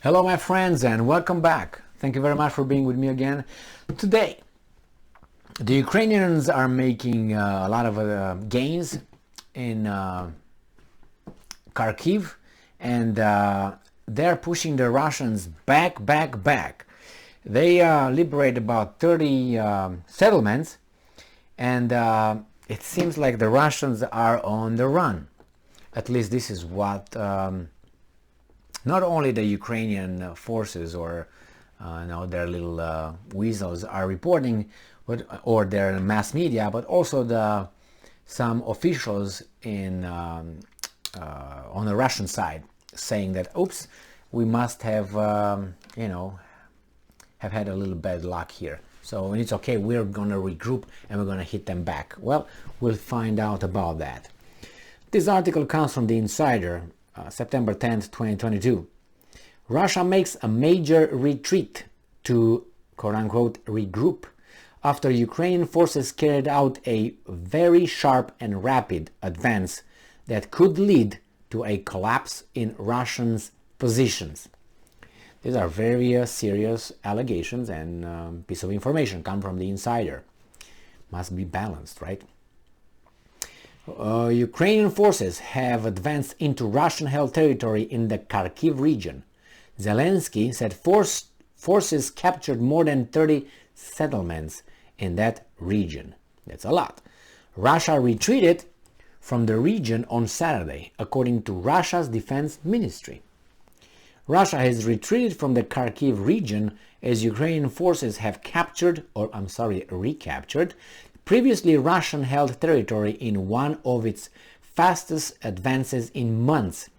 Hello my friends and welcome back. Thank you very much for being with me again. Today, the Ukrainians are making a lot of gains in Kharkiv, and they're pushing the Russians back. They liberate about 30 settlements, and it seems like the Russians are on the run. At least this is what not only the Ukrainian forces or their little weasels are reporting, or their mass media, but also some officials on the Russian side saying that, oops, we must have have had a little bad luck here. So it's okay, we're gonna regroup and we're gonna hit them back. Well, we'll find out about that. This article comes from The Insider, September 10th, 2022. Russia makes a major retreat to, quote-unquote, regroup after Ukrainian forces carried out a very sharp and rapid advance that could lead to a collapse in Russians' positions. These are very serious allegations and piece of information come from The Insider. Must be balanced, right? Ukrainian forces have advanced into Russian-held territory in the Kharkiv region. Zelensky said forces captured more than 30 settlements in that region. That's a lot. Russia retreated from the region on Saturday, according to Russia's defense ministry. Russia has retreated from the Kharkiv region as Ukrainian forces have recaptured previously Russian-held territory in one of its fastest advances in months,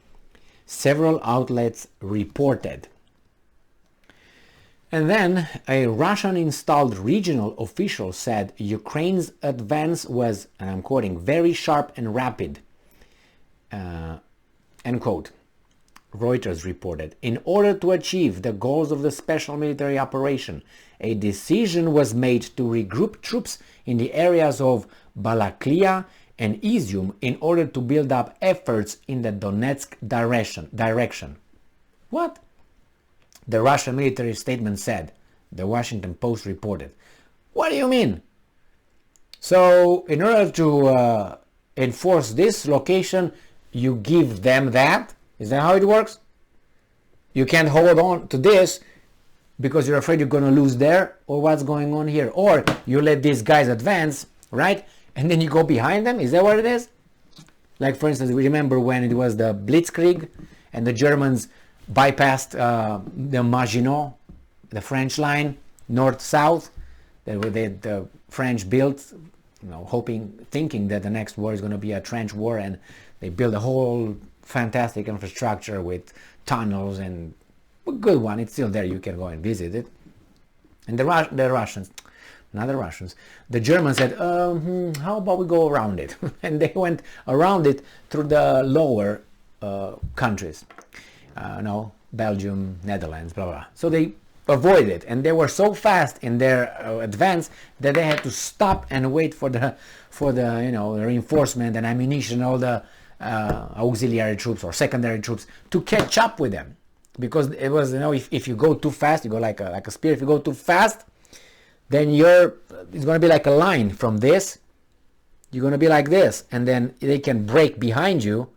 several outlets reported. And then a Russian-installed regional official said Ukraine's advance was, and I'm quoting, very sharp and rapid, end quote. Reuters reported, in order to achieve the goals of the special military operation, a decision was made to regroup troops in the areas of Balaklia and Izium in order to build up efforts in the Donetsk direction. What? The Russian military statement said, the Washington Post reported. What do you mean? So, in order to enforce this location, you give them that? Is that how it works? You can't hold on to this because you're afraid you're going to lose there, or what's going on here? Or you let these guys advance, right? And then you go behind them? Is that what it is? Like, for instance, we remember when it was the Blitzkrieg and the Germans bypassed the Maginot, the French line, north-south, that the French built, thinking that the next war is going to be a trench war, and they built a whole fantastic infrastructure with tunnels, and a good one. It's still there. You can go and visit it. And the Russians, not the Russians, the Germans said, how about we go around it? And they went around it through the lower countries. Belgium, Netherlands, blah, blah. So they avoided it. And they were so fast in their advance that they had to stop and wait for the reinforcement and ammunition, all the auxiliary troops or secondary troops to catch up with them, because it was if you go too fast, you go like a spear. If you go too fast, then it's going to be like a line from this. You're going to be like this, and then they can break behind you,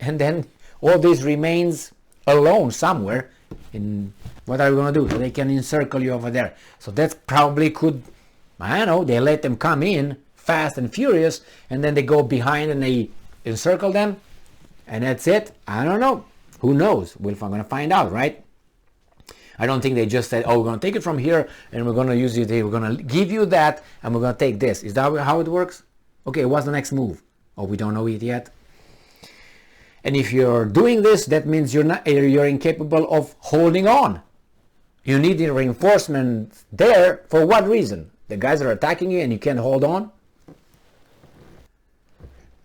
and then all this remains alone somewhere. In what are we going to do? So they can encircle you over there. So that's probably they let them come in fast and furious, and then they go behind and they encircle them, and that's it. I don't know. Who knows? We're going to find out, right? I don't think they just said, we're going to take it from here and we're going to use it here. We're going to give you that and we're going to take this. Is that how it works? Okay, what's the next move? We don't know it yet. And if you're doing this, that means you're incapable of holding on. You need the reinforcement there. For what reason? The guys are attacking you and you can't hold on?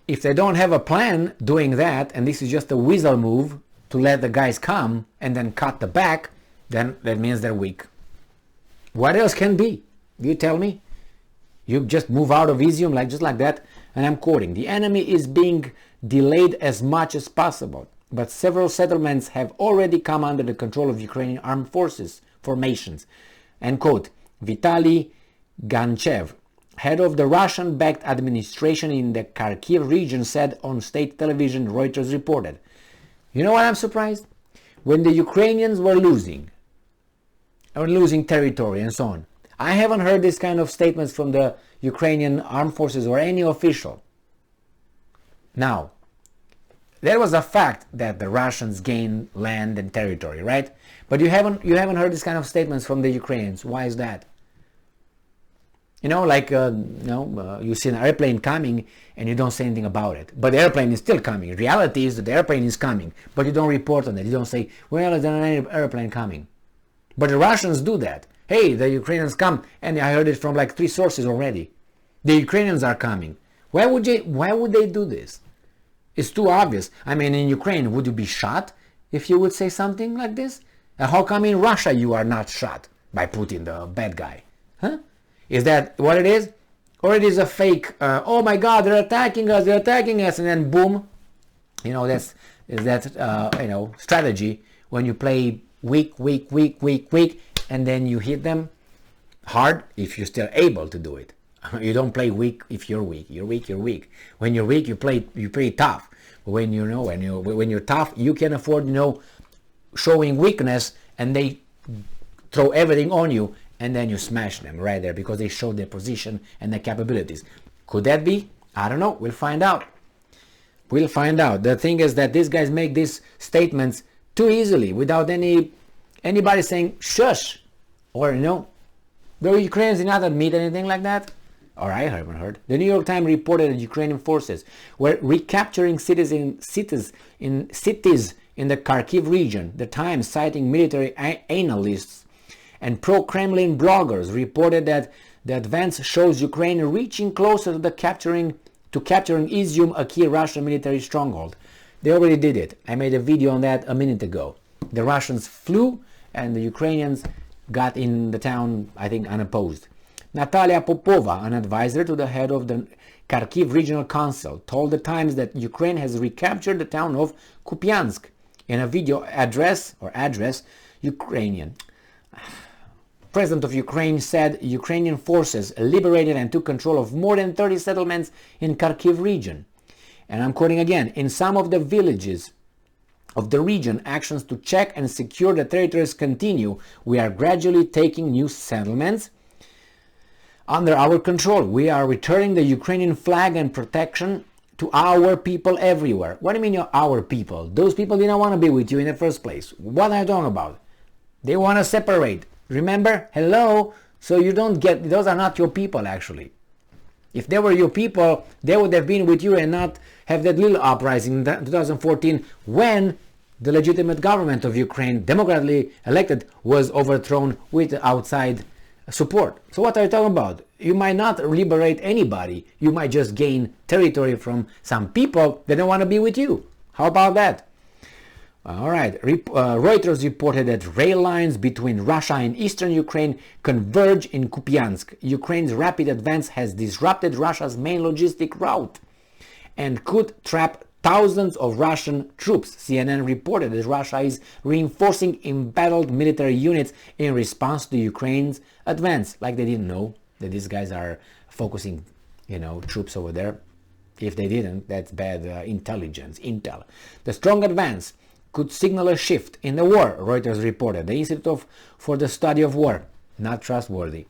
If they don't have a plan doing that, and this is just a weasel move to let the guys come and then cut the back, then that means they're weak. What else can be? You tell me. You just move out of Izium just like that, and I'm quoting, the enemy is being delayed as much as possible. but several settlements have already come under the control of Ukrainian armed forces formations. End quote. Vitaly Ganchev, head of the Russian-backed administration in the Kharkiv region, said on state television, Reuters reported. You know what I'm surprised? When the Ukrainians were losing territory and so on, I haven't heard this kind of statements from the Ukrainian armed forces or any official. Now, there was a fact that the Russians gained land and territory, right? But you haven't heard this kind of statements from the Ukrainians. Why is that? You know, like you see an airplane coming and you don't say anything about it, but the airplane is still coming. Reality is that the airplane is coming, but you don't report on it. You don't say, well, there's an airplane coming. But the Russians do that. Hey, the Ukrainians come, and I heard it from like 3 sources already. The Ukrainians are coming. Why would they do this? It's too obvious. I mean, in Ukraine, would you be shot if you would say something like this? And how come in Russia you are not shot by Putin, the bad guy? Huh? Is that what it is? Or it is a fake, oh my God, they're attacking us, and then boom. You know, that's strategy when you play weak, and then you hit them hard if you're still able to do it. You don't play weak if you're weak. You're weak. When you're weak, you play tough. When you're tough, you can afford showing weakness, and they throw everything on you, and then you smash them right there because they show their position and their capabilities. Could that be? I don't know. We'll find out. The thing is that these guys make these statements too easily without anybody saying shush, or the Ukrainians did not admit anything like that. Or I haven't heard. The New York Times reported that Ukrainian forces were recapturing cities in the Kharkiv region. The Times, citing military analysts and pro-Kremlin bloggers, reported that the advance shows Ukraine reaching closer to capturing Izium, a key Russian military stronghold. They already did it. I made a video on that a minute ago. The Russians flew and the Ukrainians got in the town, I think, unopposed. Natalia Popova, an advisor to the head of the Kharkiv Regional Council, told the Times that Ukraine has recaptured the town of Kupiansk. In a video address, Ukrainian. President of Ukraine said Ukrainian forces liberated and took control of more than 30 settlements in Kharkiv region. And I'm quoting again, in some of the villages of the region, actions to check and secure the territories continue. We are gradually taking new settlements under our control. We are returning the Ukrainian flag and protection to our people everywhere. What do you mean you're our people? Those people didn't want to be with you in the first place. What are you talking about? They want to separate. Remember? Hello? So you don't get, those are not your people actually. If they were your people, they would have been with you and not have that little uprising in 2014 when the legitimate government of Ukraine, democratically elected, was overthrown with outside support. So what are you talking about? You might not liberate anybody. You might just gain territory from some people that don't want to be with you. How about that? All right. Reuters reported that rail lines between Russia and eastern Ukraine converge in Kupiansk. Ukraine's rapid advance has disrupted Russia's main logistic route and could trap thousands of Russian troops. CNN reported that Russia is reinforcing embattled military units in response to Ukraine's advance. Like they didn't know that these guys are focusing, troops over there. If they didn't, that's bad intel. The strong advance could signal a shift in the war, Reuters reported. The Institute for the Study of War, not trustworthy.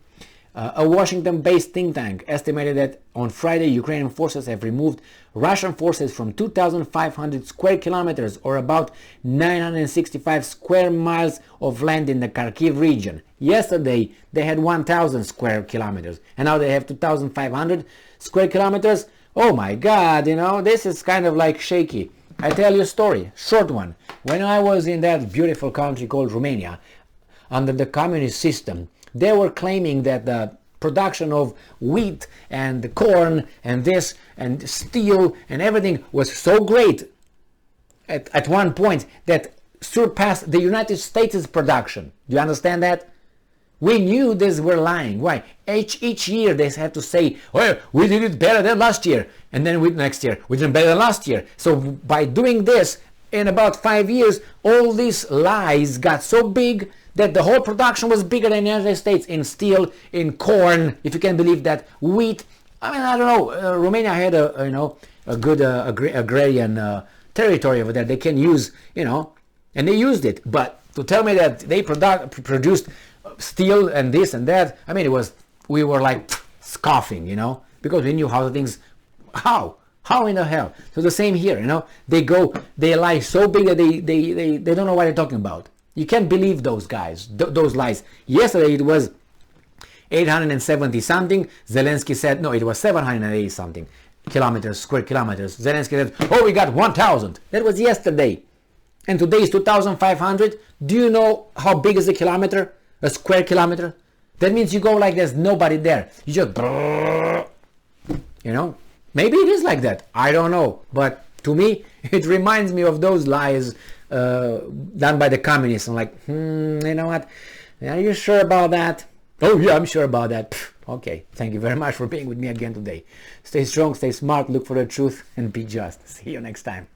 A Washington-based think tank estimated that on Friday, Ukrainian forces have removed Russian forces from 2,500 square kilometers, or about 965 square miles of land in the Kharkiv region. Yesterday, they had 1,000 square kilometers, and now they have 2,500 square kilometers. Oh my God, this is kind of like shaky. I tell you a story, short one. When I was in that beautiful country called Romania, under the communist system, they were claiming that the production of wheat and corn and this and steel and everything was so great at one point that surpassed the United States' production. Do you understand that? We knew this were lying. Why? Each year they had to say, well, we did it better than last year. And then next year, we did it better than last year. So by doing this, in about 5 years, all these lies got so big that the whole production was bigger than the United States in steel, in corn, if you can believe that, wheat. I mean, I don't know. Romania had a good agrarian territory over there. They can use, and they used it. But to tell me that they produced steel and this and that, I mean, we were like scoffing, because we knew how the things, how in the hell? So the same here, they lie so big that they don't know what they're talking about. You can't believe those guys, those lies. Yesterday it was 870 something. Zelensky said, no, it was 780 something square kilometers. Zelensky said, oh, we got 1,000. That was yesterday. And today is 2,500. Do you know how big is a kilometer? A square kilometer? That means you go like there's nobody there. You just, maybe it is like that. I don't know. But to me, it reminds me of those lies done by the communists. I'm like, you know what? Are you sure about that? Oh yeah, I'm sure about that. Pfft, okay, thank you very much for being with me again today. Stay strong, stay smart, look for the truth, and be just. See you next time.